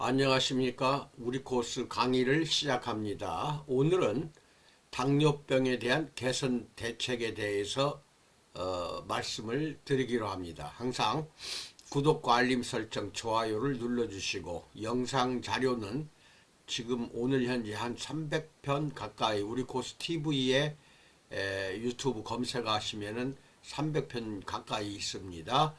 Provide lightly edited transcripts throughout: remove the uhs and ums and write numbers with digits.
안녕하십니까. 우리 코스 강의를 시작합니다. 오늘은 당뇨병에 대한 개선 대책에 대해서 말씀을 드리기로 합니다. 항상 구독과 알림 설정, 좋아요를 눌러주시고 영상 자료는 지금 오늘 현재 한 300편 가까이 우리 코스 TV에 유튜브 검색하시면은 300편 가까이 있습니다.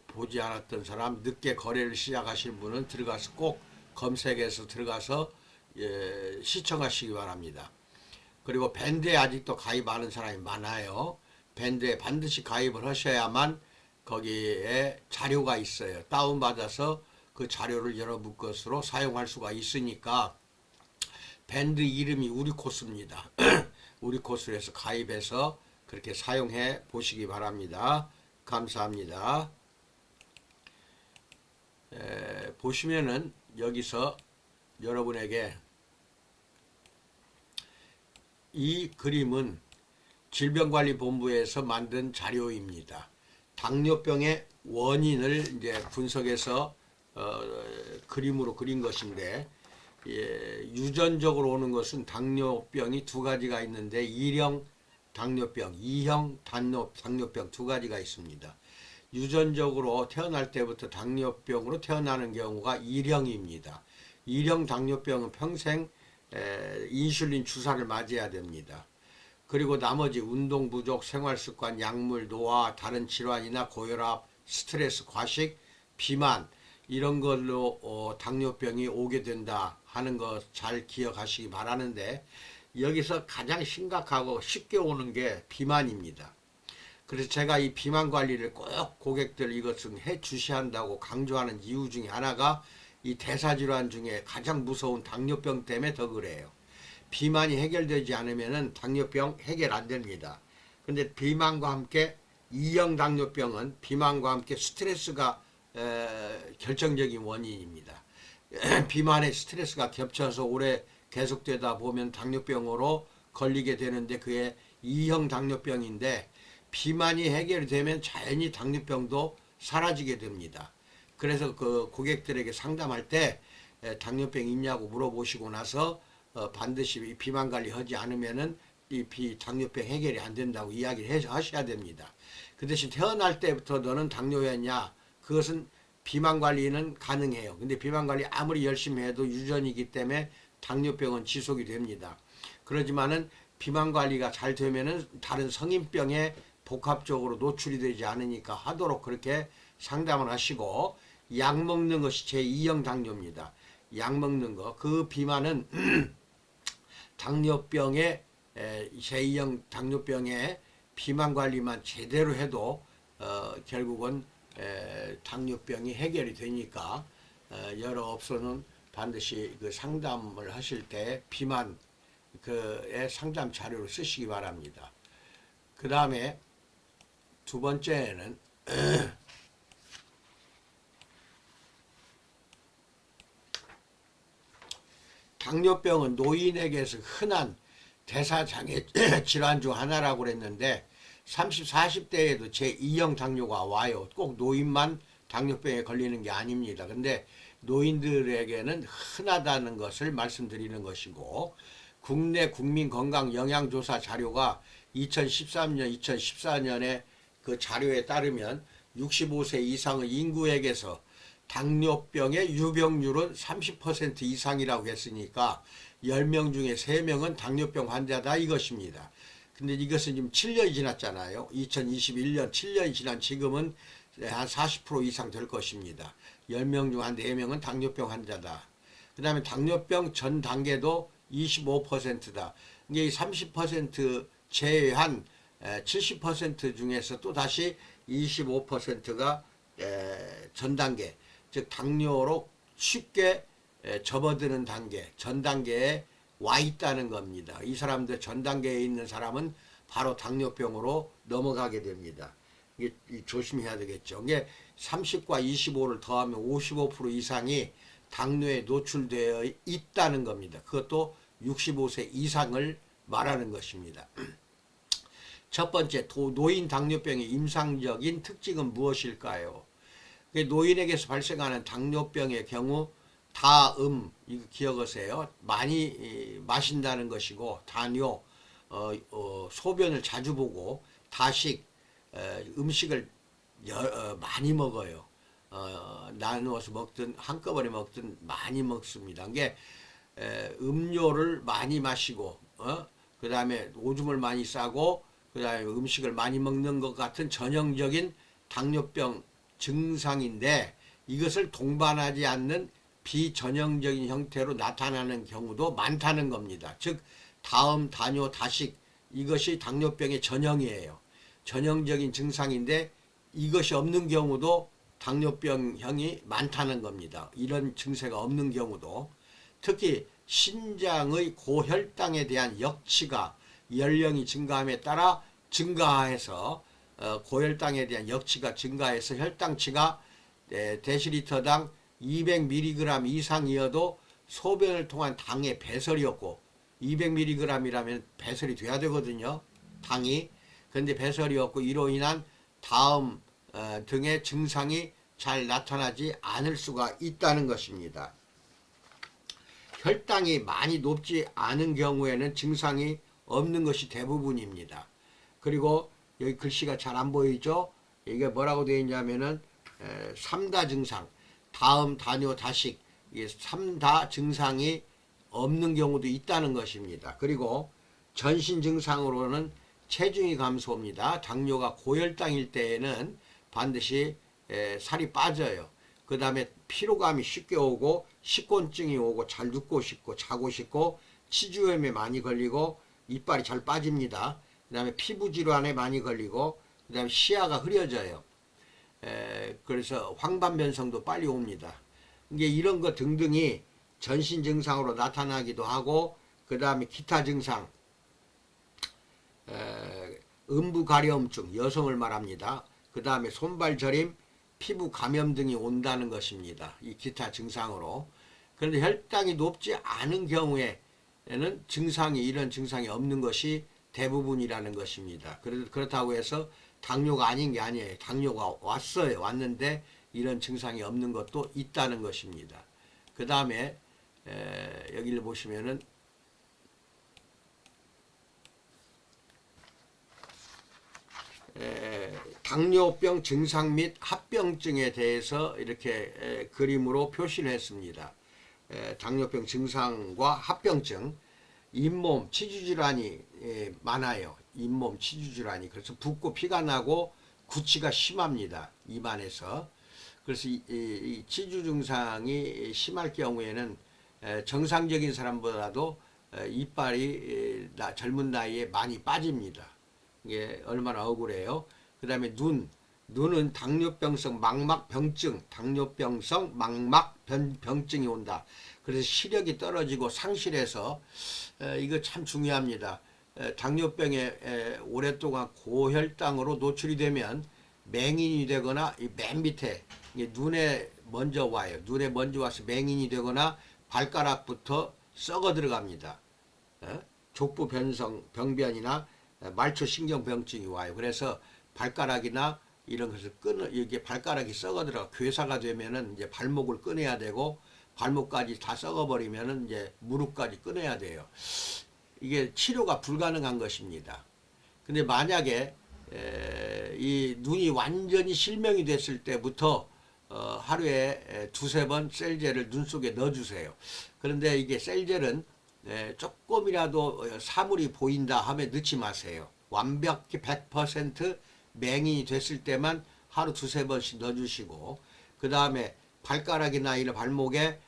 보지 않았던 사람, 늦게 거래를 시작하실 분은 들어가서 꼭 검색해서 들어가서 시청하시기 바랍니다. 그리고 밴드에 아직도 가입 안 한 사람이 많아요. 밴드에 반드시 가입을 하셔야만 거기에 자료가 있어요. 다운받아서 그 자료를 여러분 것으로 사용할 수가 있으니까 밴드 이름이 우리 코스입니다. 우리 코스에서 가입해서 그렇게 사용해 보시기 바랍니다. 감사합니다. 보시면은 여기서 여러분에게 이 그림은 질병관리본부에서 만든 자료입니다. 당뇨병의 원인을 이제 분석해서 그림으로 그린 것인데, 유전적으로 오는 것은 당뇨병이 두 가지가 있는데 1형 당뇨병, 2형 당뇨병 두 가지가 있습니다. 유전적으로 태어날 때부터 당뇨병으로 태어나는 경우가 1형입니다. 1형 당뇨병은 평생 인슐린 주사를 맞아야 됩니다. 그리고 나머지 운동 부족, 생활습관, 약물, 노화, 다른 질환이나 고혈압, 스트레스, 과식, 비만 이런 걸로 당뇨병이 오게 된다 하는 거 잘 기억하시기 바라는데, 여기서 가장 심각하고 쉽게 오는 게 비만입니다. 그래서 제가 이 비만 관리를 꼭 고객들 이것은 해 주셔야 한다고 강조하는 이유 중에 하나가 이 대사질환 중에 가장 무서운 당뇨병 때문에 더 그래요. 비만이 해결되지 않으면 당뇨병 해결 안 됩니다. 근데 비만과 함께 2형 당뇨병은 비만과 함께 스트레스가 결정적인 원인입니다. 비만에 스트레스가 겹쳐서 오래 계속되다 보면 당뇨병으로 걸리게 되는데 그게 2형 당뇨병인데, 비만이 해결되면 자연히 당뇨병도 사라지게 됩니다. 그래서 그 고객들에게 상담할 때 당뇨병 있냐고 물어보시고 나서 반드시 비만 관리하지 않으면은 이 당뇨병 해결이 안 된다고 이야기를 하셔야 됩니다. 그 대신 태어날 때부터 너는 당뇨였냐? 그것은 비만 관리는 가능해요. 근데 비만 관리 아무리 열심히 해도 유전이기 때문에 당뇨병은 지속이 됩니다. 그렇지만은 비만 관리가 잘 되면은 다른 성인병에 복합적으로 노출이 되지 않으니까 하도록 그렇게 상담을 하시고, 약 먹는 것이 제2형 당뇨입니다. 약 먹는 거, 그 비만은 당뇨병의 제2형 당뇨병의 비만 관리만 제대로 해도 결국은 당뇨병이 해결이 되니까 여러 업소는 반드시 그 상담을 하실 때 비만 그의 상담 자료를 쓰시기 바랍니다. 그 다음에 두 번째는 당뇨병은 노인에게서 흔한 대사장애 질환 중 하나라고 그랬는데 30, 40대에도 제2형 당뇨가 와요. 꼭 노인만 당뇨병에 걸리는 게 아닙니다. 근데 노인들에게는 흔하다는 것을 말씀드리는 것이고, 국내 국민건강영양조사 자료가 2013년, 2014년에 그 자료에 따르면 65세 이상의 인구에게서 당뇨병의 유병률은 30% 이상이라고 했으니까 10명 중에 3명은 당뇨병 환자다 이것입니다. 근데 이것은 지금 7년이 지났잖아요. 2021년 7년이 지난 지금은 한 40% 이상 될 것입니다. 10명 중 한 4명은 당뇨병 환자다. 그 다음에 당뇨병 전 단계도 25%다. 이게 30% 제외한 70% 중에서 또 다시 25%가 전 단계, 즉 당뇨로 쉽게 접어드는 단계, 전 단계에 와 있다는 겁니다. 이 사람들 전 단계에 있는 사람은 바로 당뇨병으로 넘어가게 됩니다. 이게 조심해야 되겠죠. 이게 30과 25를 더하면 55% 이상이 당뇨에 노출되어 있다는 겁니다. 그것도 65세 이상을 말하는 것입니다. 첫 번째, 노인 당뇨병의 임상적인 특징은 무엇일까요? 노인에게서 발생하는 당뇨병의 경우 이거 기억하세요. 많이 마신다는 것이고, 다뇨, 소변을 자주 보고, 다식, 음식을 많이 먹어요. 나누어서 먹든 한꺼번에 먹든 많이 먹습니다. 이게 음료를 많이 마시고, 그 다음에 오줌을 많이 싸고, 그 다음에 음식을 많이 먹는 것 같은 전형적인 당뇨병 증상인데, 이것을 동반하지 않는 비전형적인 형태로 나타나는 경우도 많다는 겁니다. 즉 다음, 다뇨, 다식, 이것이 당뇨병의 전형이에요. 전형적인 증상인데 이것이 없는 경우도 당뇨병형이 많다는 겁니다. 이런 증세가 없는 경우도. 특히 신장의 고혈당에 대한 역치가 연령이 증가함에 따라 증가해서 고혈당에 대한 역치가 증가해서 혈당치가 데시리터당 200mg 이상이어도 소변을 통한 당의 배설이었고, 200mg이라면 배설이 돼야 되거든요, 당이. 그런데 배설이 없고 이로 인한 다음 등의 증상이 잘 나타나지 않을 수가 있다는 것입니다. 혈당이 많이 높지 않은 경우에는 증상이 없는 것이 대부분입니다. 그리고 여기 글씨가 잘 안 보이죠? 이게 뭐라고 되어 있냐면은 3다 증상, 다음, 다뇨, 다식, 이 3다 증상이 없는 경우도 있다는 것입니다. 그리고 전신 증상으로는 체중이 감소합니다. 당뇨가 고혈당일 때에는 반드시 살이 빠져요. 그 다음에 피로감이 쉽게 오고, 식곤증이 오고, 잘 눕고 싶고 자고 싶고, 치주염에 많이 걸리고, 이빨이 잘 빠집니다. 그 다음에 피부질환에 많이 걸리고, 그 다음에 시야가 흐려져요. 그래서 황반변성도 빨리 옵니다. 이게 이런 것 등등이 전신 증상으로 나타나기도 하고, 그 다음에 기타 증상, 음부 가려움증, 여성을 말합니다. 그 다음에 손발 저림, 피부 감염 등이 온다는 것입니다. 이 기타 증상으로. 그런데 혈당이 높지 않은 경우에는 이런 증상이 없는 것이 대부분이라는 것입니다. 그렇다고 해서 당뇨가 아닌 게 아니에요. 당뇨가 왔는데 이런 증상이 없는 것도 있다는 것입니다. 그 다음에 여기를 보시면은 당뇨병 증상 및 합병증에 대해서 이렇게 그림으로 표시를 했습니다. 당뇨병 증상과 합병증, 잇몸 치주질환이 많아요. 잇몸 치주질환이. 그래서 붓고 피가 나고 구취가 심합니다, 입안에서. 그래서 이 치주 증상이 심할 경우에는 정상적인 사람보다도 이빨이 젊은 나이에 많이 빠집니다. 이게 얼마나 억울해요. 그 다음에 눈은 당뇨병성 망막병증, 당뇨병성 망막병증이 온다. 그래서 시력이 떨어지고 상실해서, 이거 참 중요합니다. 당뇨병에 오랫동안 고혈당으로 노출이 되면 맹인이 되거나 맨 밑에 눈에 먼저 와요. 눈에 먼저 와서 맹인이 되거나 발가락부터 썩어 들어갑니다. 족부 병변이나 말초신경병증이 와요. 그래서 발가락이나 이런 것을 이게 발가락이 썩어 들어가 괴사가 되면은 이제 발목을 끊어야 되고, 발목까지 다 썩어버리면은 이제 무릎까지 끊어야 돼요. 이게 치료가 불가능한 것입니다. 근데 만약에 이 눈이 완전히 실명이 됐을 때부터 하루에 두세 번 셀젤을 눈 속에 넣어주세요. 그런데 이게 셀젤은 조금이라도 사물이 보인다 하면 넣지 마세요. 완벽히 100% 맹인이 됐을 때만 하루 두세 번씩 넣어주시고, 그 다음에 발가락이나 이런 발목에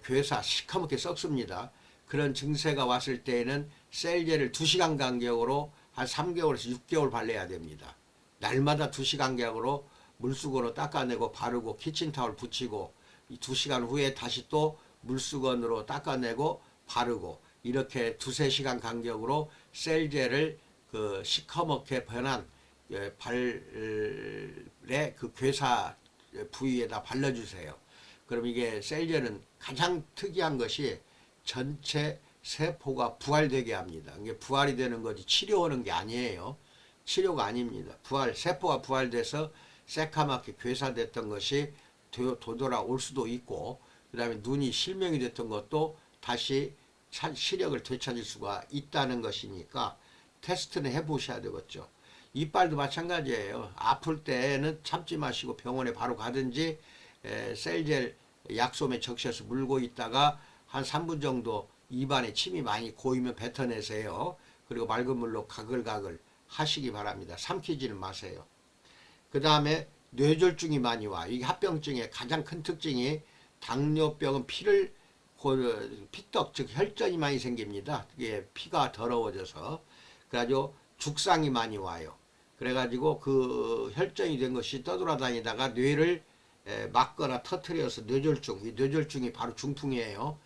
괴사 시커멓게 썩습니다. 그런 증세가 왔을 때에는 셀젤을 2시간 간격으로 한 3개월에서 6개월 발라야 됩니다. 날마다 2시간 간격으로 물수건으로 닦아내고 바르고 키친타올 붙이고, 2시간 후에 다시 또 물수건으로 닦아내고 바르고, 이렇게 2~3시간 간격으로 셀젤을 그 시커멓게 변한 발의 그 괴사 부위에다 발라주세요. 그럼 이게 셀젤은 가장 특이한 것이 전체 세포가 부활되게 합니다. 이게 부활이 되는 거지 치료하는 게 아니에요. 치료가 아닙니다. 세포가 부활돼서 새카맣게 괴사됐던 것이 되돌아올 수도 있고, 그 다음에 눈이 실명이 됐던 것도 다시 시력을 되찾을 수가 있다는 것이니까 테스트는 해보셔야 되겠죠. 이빨도 마찬가지예요. 아플 때는 참지 마시고 병원에 바로 가든지 셀젤 약솜에 적셔서 물고 있다가 한 3분 정도 입안에 침이 많이 고이면 뱉어내세요. 그리고 맑은 물로 가글가글 하시기 바랍니다. 삼키지는 마세요. 그 다음에 뇌졸중이 많이 와. 이게 합병증의 가장 큰 특징이 당뇨병은 피떡 즉 혈전이 많이 생깁니다. 이게 피가 더러워져서 그래가지고 죽상이 많이 와요. 그래가지고 그 혈전이 된 것이 떠돌아다니다가 뇌를 막거나 터트려서 뇌졸중, 이 뇌졸중이 바로 중풍이에요.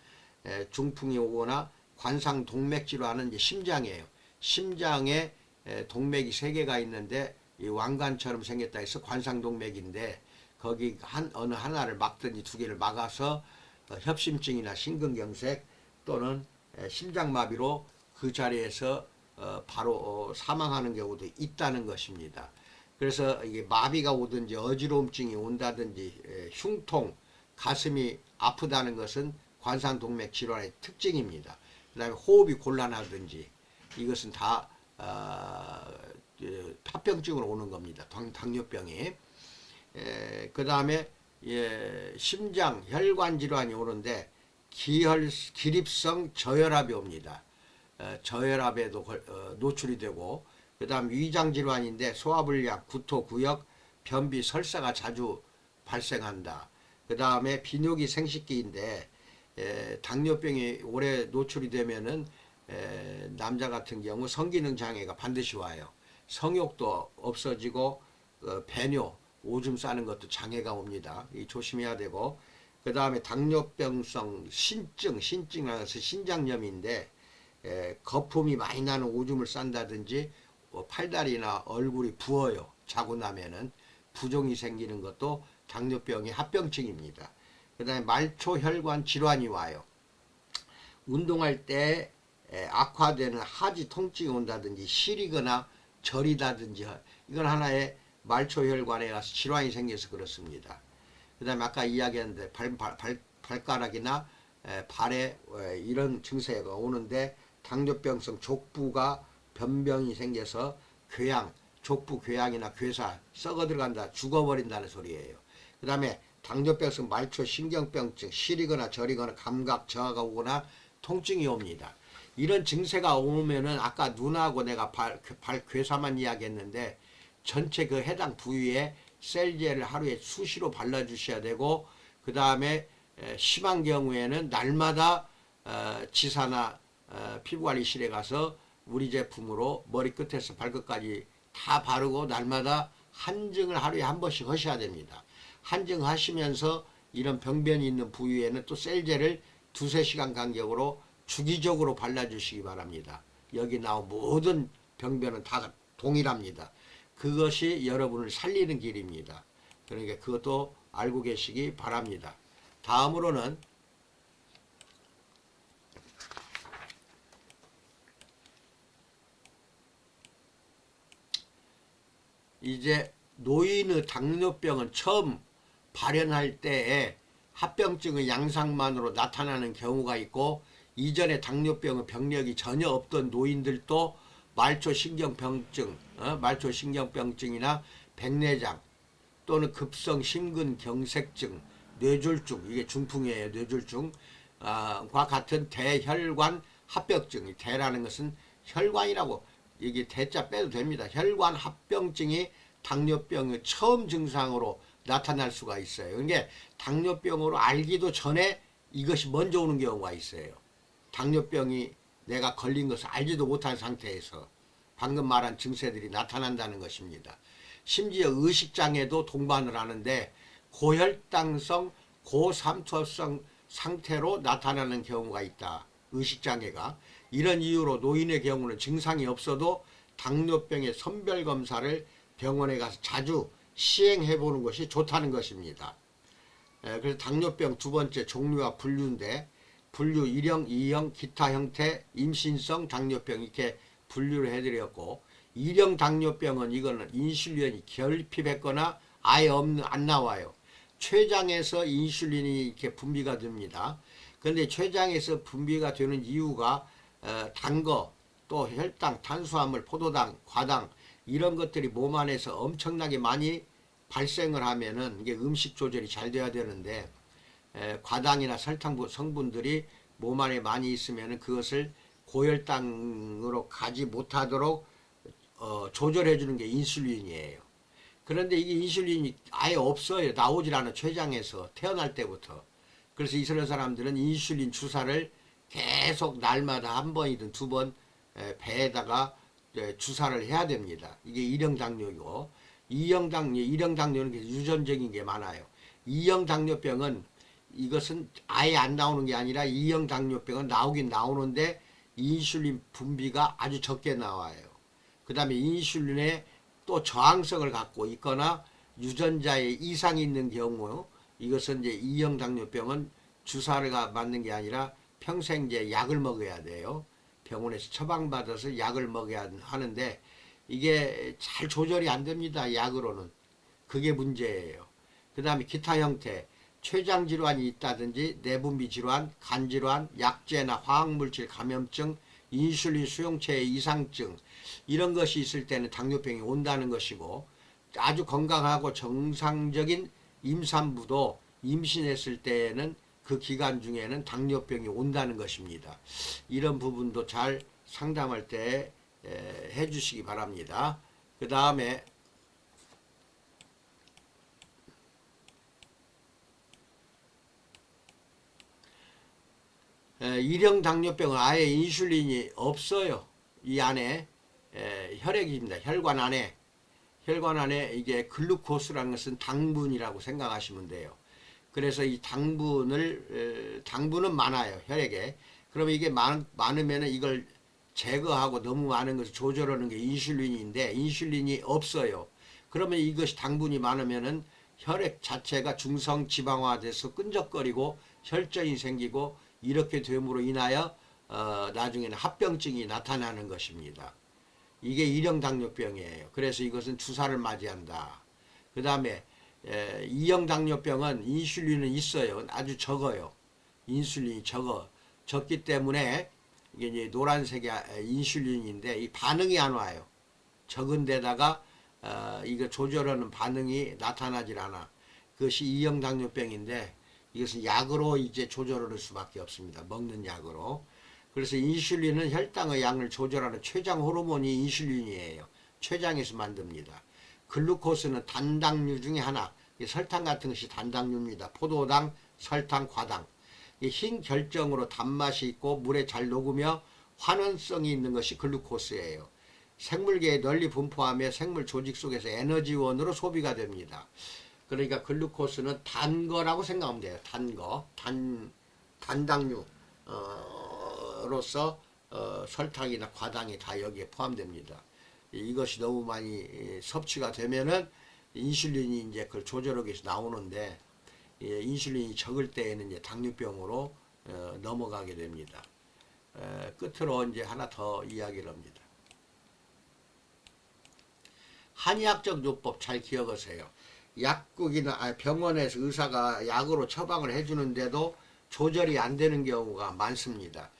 중풍이 오거나 관상동맥질환은 이제 심장이에요. 심장에 동맥이 3개가 있는데 이 왕관처럼 생겼다 해서 관상동맥인데 거기 어느 하나를 막든지 2개를 막아서 협심증이나 심근경색 또는 심장마비로 그 자리에서 바로 사망하는 경우도 있다는 것입니다. 그래서 이게 마비가 오든지 어지러움증이 온다든지 흉통, 가슴이 아프다는 것은 관상동맥 질환의 특징입니다. 그 다음에 호흡이 곤란하든지 이것은 다 합병증으로 오는 겁니다. 당뇨병이. 그 다음에 심장, 혈관 질환이 오는데 기립성 저혈압이 옵니다. 저혈압에도 노출이 되고 그 다음 위장 질환인데 소화불량, 구토, 구역, 변비, 설사가 자주 발생한다. 그 다음에 비뇨기 생식기인데 당뇨병이 오래 노출이 되면은 남자 같은 경우 성기능 장애가 반드시 와요. 성욕도 없어지고 배뇨, 오줌 싸는 것도 장애가 옵니다. 이 조심해야 되고 그 다음에 당뇨병성 신증이라는 것은 신장염인데 거품이 많이 나는 오줌을 싼다든지 팔다리나 얼굴이 부어요. 자고 나면은 부종이 생기는 것도 당뇨병의 합병증입니다. 그 다음에 말초혈관 질환이 와요. 운동할 때 악화되는 하지 통증이 온다든지 시리거나 저리다든지 이건 하나의 말초혈관에 가서 질환이 생겨서 그렇습니다. 그 다음에 아까 이야기했는데 발가락이나 발에 이런 증세가 오는데 당뇨병성 족부가 변병이 생겨서 족부 궤양이나 괴사 썩어 들어간다, 죽어버린다는 소리예요. 그 다음에 당뇨병성 말초 신경병증, 시리거나 저리거나 감각 저하가 오거나 통증이 옵니다. 이런 증세가 오면은 아까 눈하고 내가 발 괴사만 이야기했는데 전체 그 해당 부위에 셀젤을 하루에 수시로 발라주셔야 되고 그 다음에 심한 경우에는 날마다 지사나 피부관리실에 가서 우리 제품으로 머리끝에서 발끝까지 다 바르고 날마다 한증을 하루에 한 번씩 하셔야 됩니다. 한증 하시면서 이런 병변이 있는 부위에는 또 셀젤을 2~3시간 간격으로 주기적으로 발라주시기 바랍니다. 여기 나온 모든 병변은 다 동일합니다. 그것이 여러분을 살리는 길입니다. 그러니까 그것도 알고 계시기 바랍니다. 다음으로는 이제 노인의 당뇨병은 처음 발현할 때에 합병증의 양상만으로 나타나는 경우가 있고 이전에 당뇨병의 병력이 전혀 없던 노인들도 말초신경병증이나 백내장 또는 급성 심근경색증, 뇌졸중, 이게 중풍이에요. 뇌졸중과 같은 대혈관 합병증, 대라는 것은 혈관이라고 이게 대자 빼도 됩니다. 혈관 합병증이 당뇨병의 처음 증상으로 나타날 수가 있어요. 그러니까 당뇨병으로 알기도 전에 이것이 먼저 오는 경우가 있어요. 당뇨병이 내가 걸린 것을 알지도 못한 상태에서 방금 말한 증세들이 나타난다는 것입니다. 심지어 의식장애도 동반을 하는데 고혈당성, 고삼투압성 상태로 나타나는 경우가 있다. 의식장애가. 이런 이유로 노인의 경우는 증상이 없어도 당뇨병의 선별검사를 병원에 가서 자주 시행해 보는 것이 좋다는 것입니다. 그래서 당뇨병 두 번째 종류와 분류인데 분류 1형, 2형, 기타 형태, 임신성 당뇨병 이렇게 분류를 해드렸고 1형 당뇨병은 이거는 인슐린이 결핍했거나 아예 안 나와요. 췌장에서 인슐린이 이렇게 분비가 됩니다. 그런데 췌장에서 분비가 되는 이유가 단 거, 또 혈당, 탄수화물, 포도당, 과당 이런 것들이 몸 안에서 엄청나게 많이 발생을 하면은 이게 음식 조절이 잘 돼야 되는데 과당이나 설탕 성분들이 몸 안에 많이 있으면은 그것을 고혈당으로 가지 못하도록 조절해 주는 게 인슐린이에요. 그런데 이게 인슐린이 아예 없어요. 나오질 않아, 췌장에서 태어날 때부터. 그래서 이스라엘 사람들은 인슐린 주사를 계속 날마다 한 번이든 두 번 배에다가 주사를 해야 됩니다. 이게 1형 당뇨이고, 2형 당뇨는 유전적인 게 많아요. 2형 당뇨병은 이것은 아예 안 나오는 게 아니라 2형 당뇨병은 나오긴 나오는데 인슐린 분비가 아주 적게 나와요. 그 다음에 인슐린에 또 저항성을 갖고 있거나 유전자에 이상이 있는 경우, 이것은 이제 2형 당뇨병은 주사를 맞는 게 아니라 평생 이제 약을 먹어야 돼요. 병원에서 처방받아서 약을 먹어야 하는데 이게 잘 조절이 안 됩니다. 약으로는. 그게 문제예요. 그 다음에 기타 형태, 췌장 질환이 있다든지 내분비 질환, 간 질환, 약제나 화학물질 감염증, 인슐린 수용체의 이상증 이런 것이 있을 때는 당뇨병이 온다는 것이고, 아주 건강하고 정상적인 임산부도 임신했을 때에는 그 기간 중에는 당뇨병이 온다는 것입니다. 이런 부분도 잘 상담할 때 해주시기 바랍니다. 그 다음에 일형 당뇨병은 아예 인슐린이 없어요. 이 안에 혈액입니다. 혈관 안에 이게 글루코스라는 것은 당분이라고 생각하시면 돼요. 그래서 이 당분은 많아요, 혈액에. 그러면 이게 많으면 이걸 제거하고 너무 많은 것을 조절하는 게 인슐린인데 인슐린이 없어요. 그러면 이것이 당분이 많으면은 혈액 자체가 중성 지방화돼서 끈적거리고 혈전이 생기고 이렇게 됨으로 인하여 나중에는 합병증이 나타나는 것입니다. 이게 1형 당뇨병이에요. 그래서 이것은 주사를 맞이한다. 그 다음에 2형 당뇨병은 인슐린은 있어요. 아주 적어요. 인슐린이 적기 때문에 이게 이제 노란색이 인슐린인데 이 반응이 안 와요. 적은 데다가 이거 조절하는 반응이 나타나질 않아. 그것이 2형 당뇨병인데 이것은 약으로 이제 조절할 수밖에 없습니다. 먹는 약으로. 그래서 인슐린은 혈당의 양을 조절하는 췌장 호르몬이 인슐린이에요. 췌장에서 만듭니다. 글루코스는 단당류 중에 하나. 설탕 같은 것이 단당류입니다. 포도당, 설탕, 과당. 흰 결정으로 단맛이 있고 물에 잘 녹으며 환원성이 있는 것이 글루코스예요. 생물계에 널리 분포하며 생물 조직 속에서 에너지원으로 소비가 됩니다. 그러니까 글루코스는 단 거라고 생각하면 돼요. 단 거, 단당류로서 설탕이나 과당이 다 여기에 포함됩니다. 이것이 너무 많이 섭취가 되면은 인슐린이 이제 그걸 조절하기 위해서 나오는데 인슐린이 적을 때에는 이제 당뇨병으로 넘어가게 됩니다. 끝으로 이제 하나 더 이야기를 합니다. 한의학적 요법 잘 기억하세요. 약국이나 병원에서 의사가 약으로 처방을 해주는데도 조절이 안 되는 경우가 많습니다.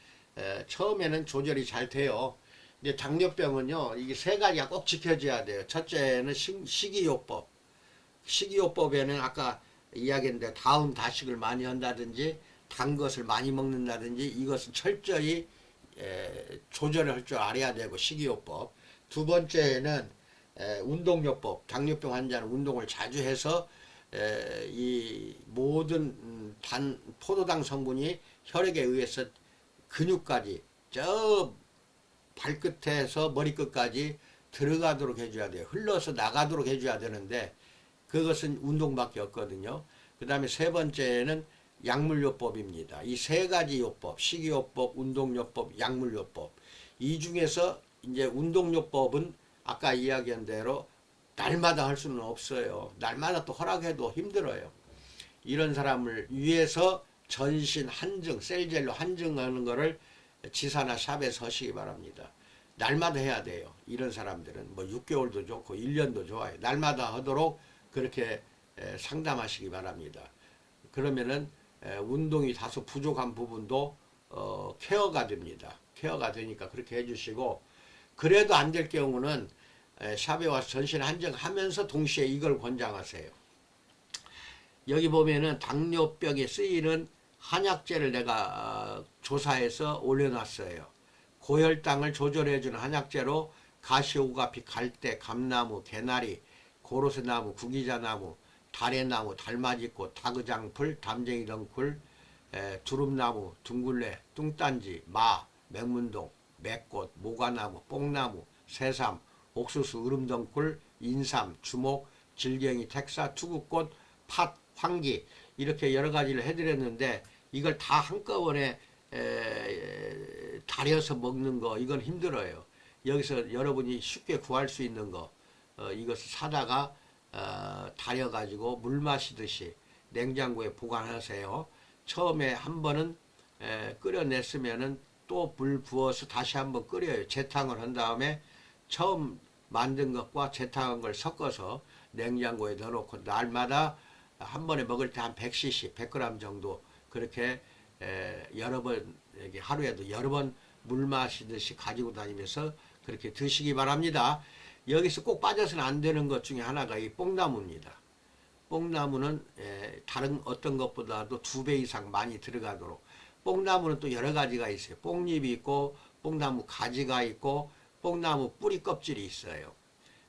처음에는 조절이 잘 돼요. 근데 당뇨병은요, 이게 세 가지가 꼭 지켜져야 돼요. 첫째는 식이요법. 식이요법에는 아까 이야기했는데 다운 다식을 많이 한다든지 단 것을 많이 먹는다든지 이것은 철저히 조절을 할 줄 알아야 되고, 식이요법. 두 번째는 운동요법. 당뇨병 환자는 운동을 자주 해서 이 모든 포도당 성분이 혈액에 의해서 근육까지 저 발끝에서 머리끝까지 들어가도록 해줘야 돼요. 흘러서 나가도록 해줘야 되는데 그것은 운동밖에 없거든요. 그 다음에 세 번째는 약물요법입니다. 이 세 가지 요법, 식이요법, 운동요법, 약물요법. 이 중에서 이제 운동요법은 아까 이야기한 대로 날마다 할 수는 없어요. 날마다 또 허락해도 힘들어요. 이런 사람을 위해서 전신 한증, 셀젤로 한증하는 거를 지사나 샵에서 하시기 바랍니다. 날마다 해야 돼요. 이런 사람들은 뭐 6개월도 좋고 1년도 좋아요. 날마다 하도록 그렇게 상담하시기 바랍니다. 그러면은 운동이 다소 부족한 부분도 케어가 됩니다. 케어가 되니까 그렇게 해주시고, 그래도 안 될 경우는 샵에 와서 전신 한정하면서 동시에 이걸 권장하세요. 여기 보면은 당뇨병에 쓰이는 한약재를 내가 조사해서 올려놨어요. 고혈당을 조절해주는 한약재로 가시오가피, 갈대, 감나무, 개나리, 고로쇠나무, 구기자나무, 다래나무, 달맞이꽃, 다그장풀, 담쟁이 덩굴, 두릅나무, 둥굴레, 뚱딴지, 마, 맹문동, 맥꽃, 모가나무, 뽕나무, 새삼, 옥수수, 으름덩굴, 인삼, 주목, 질갱이, 택사, 투구꽃, 팥, 황기, 이렇게 여러 가지를 해드렸는데, 이걸 다 한꺼번에 달여서 먹는 거, 이건 힘들어요. 여기서 여러분이 쉽게 구할 수 있는 거, 이것을 사다가 달여가지고 물 마시듯이 냉장고에 보관하세요. 처음에 한 번은 끓여냈으면은 또 물 부어서 다시 한번 끓여요. 재탕을 한 다음에 처음 만든 것과 재탕한 걸 섞어서 냉장고에 넣어놓고 날마다 한 번에 먹을 때 한 100cc, 100g 정도 그렇게 여러 번, 하루에도 여러 번 물 마시듯이 가지고 다니면서 그렇게 드시기 바랍니다. 여기서 꼭 빠져서는 안 되는 것 중에 하나가 이 뽕나무입니다. 뽕나무는 다른 어떤 것보다도 2배 이상 많이 들어가도록. 뽕나무는 또 여러 가지가 있어요. 뽕잎이 있고 뽕나무 가지가 있고 뽕나무 뿌리 껍질이 있어요.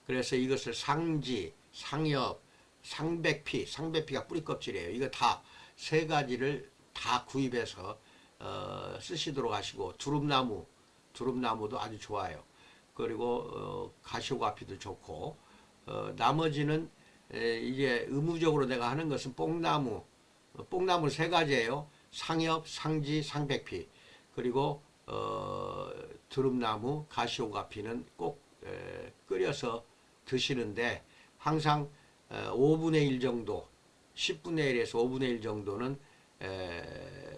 그래서 이것을 상지, 상엽, 상백피가 뿌리 껍질이에요. 이거 다 세 가지를 다 구입해서 쓰시도록 하시고, 두릅나무도 아주 좋아요. 그리고 가시오가피도 좋고, 나머지는 이제 의무적으로 내가 하는 것은 뽕나무 세 가지예요. 상엽, 상지, 상백피, 그리고 두릅나무, 가시오가피는 꼭 끓여서 드시는데, 항상 5분의 1 정도, 10분의 1에서 5분의 1 정도는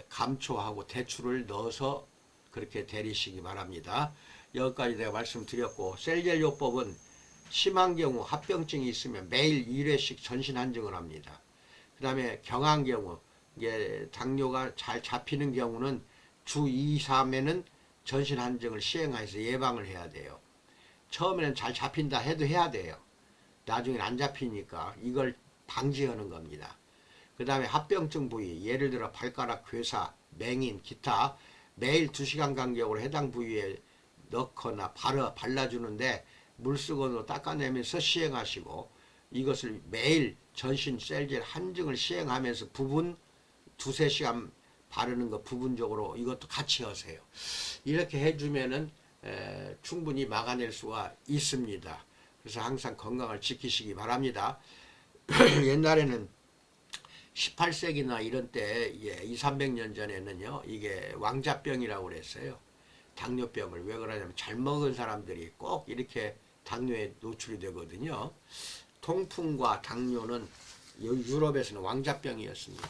감초하고 대추를 넣어서 그렇게 데리시기 바랍니다. 여기까지 내가 말씀드렸고, 셀겔요법은 심한 경우 합병증이 있으면 매일 1회씩 전신 한증을 합니다. 그 다음에 경한 경우, 이게 당뇨가 잘 잡히는 경우는 주 2, 3회는 전신 한증을 시행해서 예방을 해야 돼요. 처음에는 잘 잡힌다 해도 해야 돼요. 나중엔 안 잡히니까 이걸 방지하는 겁니다. 그 다음에 합병증 부위, 예를 들어 발가락, 괴사, 맹인, 기타, 매일 2시간 간격으로 해당 부위에 넣거나 발라주는데 물수건으로 닦아내면서 시행하시고, 이것을 매일 전신 셀겔 한증을 시행하면서 부분 2~3시간 바르는 거 부분적으로 이것도 같이 하세요. 이렇게 해주면은 충분히 막아낼 수가 있습니다. 그래서 항상 건강을 지키시기 바랍니다. 옛날에는 18세기나 이런 때 200~300년 전에는요, 이게 왕자병이라고 그랬어요. 당뇨병을. 왜 그러냐면 잘 먹은 사람들이 꼭 이렇게 당뇨에 노출이 되거든요. 통풍과 당뇨는 유럽에서는 왕자병이었습니다.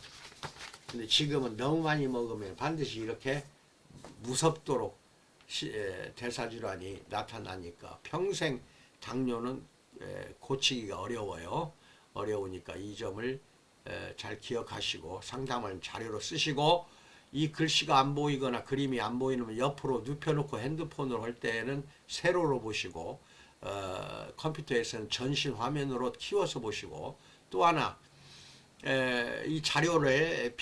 근데 지금은 너무 많이 먹으면 반드시 이렇게 무섭도록 대사질환이 나타나니까 평생 당뇨는 고치기가 어려워요. 어려우니까 이 점을 잘 기억하시고 상담을 자료로 쓰시고, 이 글씨가 안 보이거나 그림이 안 보이면 옆으로 눕혀놓고 핸드폰으로 할 때는 세로로 보시고, 컴퓨터에서는 전신 화면으로 키워서 보시고, 또 하나 이 자료를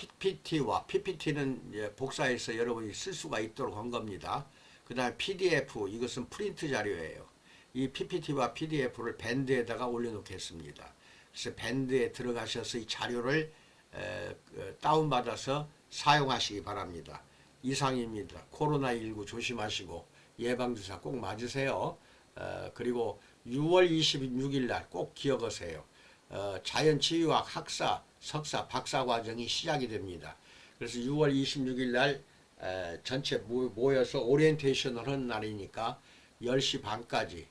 PPT는 복사해서 여러분이 쓸 수가 있도록 한 겁니다. 그 다음에 PDF, 이것은 프린트 자료예요. 이 PPT와 PDF를 밴드에다가 올려놓겠습니다. 그래서 밴드에 들어가셔서 이 자료를 다운받아서 사용하시기 바랍니다. 이상입니다. 코로나19 조심하시고 예방주사 꼭 맞으세요. 그리고 6월 26일 날 꼭 기억하세요. 자연치유학 학사, 석사, 박사 과정이 시작이 됩니다. 그래서 6월 26일 날 전체 모여서 오리엔테이션을 하는 날이니까 10시 반까지,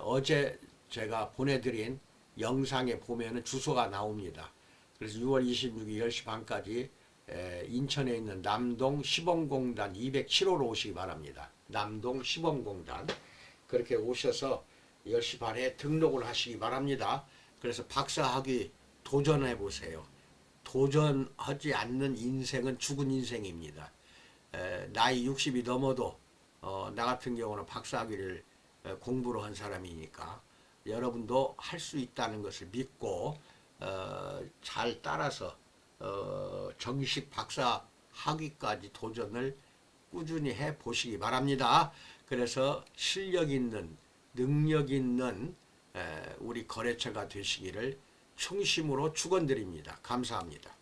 어제 제가 보내드린 영상에 보면은 주소가 나옵니다. 그래서 6월 26일 10시 반까지 인천에 있는 남동 시범공단 207호로 오시기 바랍니다. 남동 시범공단 그렇게 오셔서 10시 반에 등록을 하시기 바랍니다. 그래서 박사학위 도전해 보세요. 도전하지 않는 인생은 죽은 인생입니다. 나이 60이 넘어도 나 같은 경우는 박사학위를 공부로 한 사람이니까 여러분도 할 수 있다는 것을 믿고 잘 따라서 정식 박사 학위까지 도전을 꾸준히 해 보시기 바랍니다. 그래서 실력 있는 능력 있는 우리 거래처가 되시기를 충심으로 축원드립니다. 감사합니다.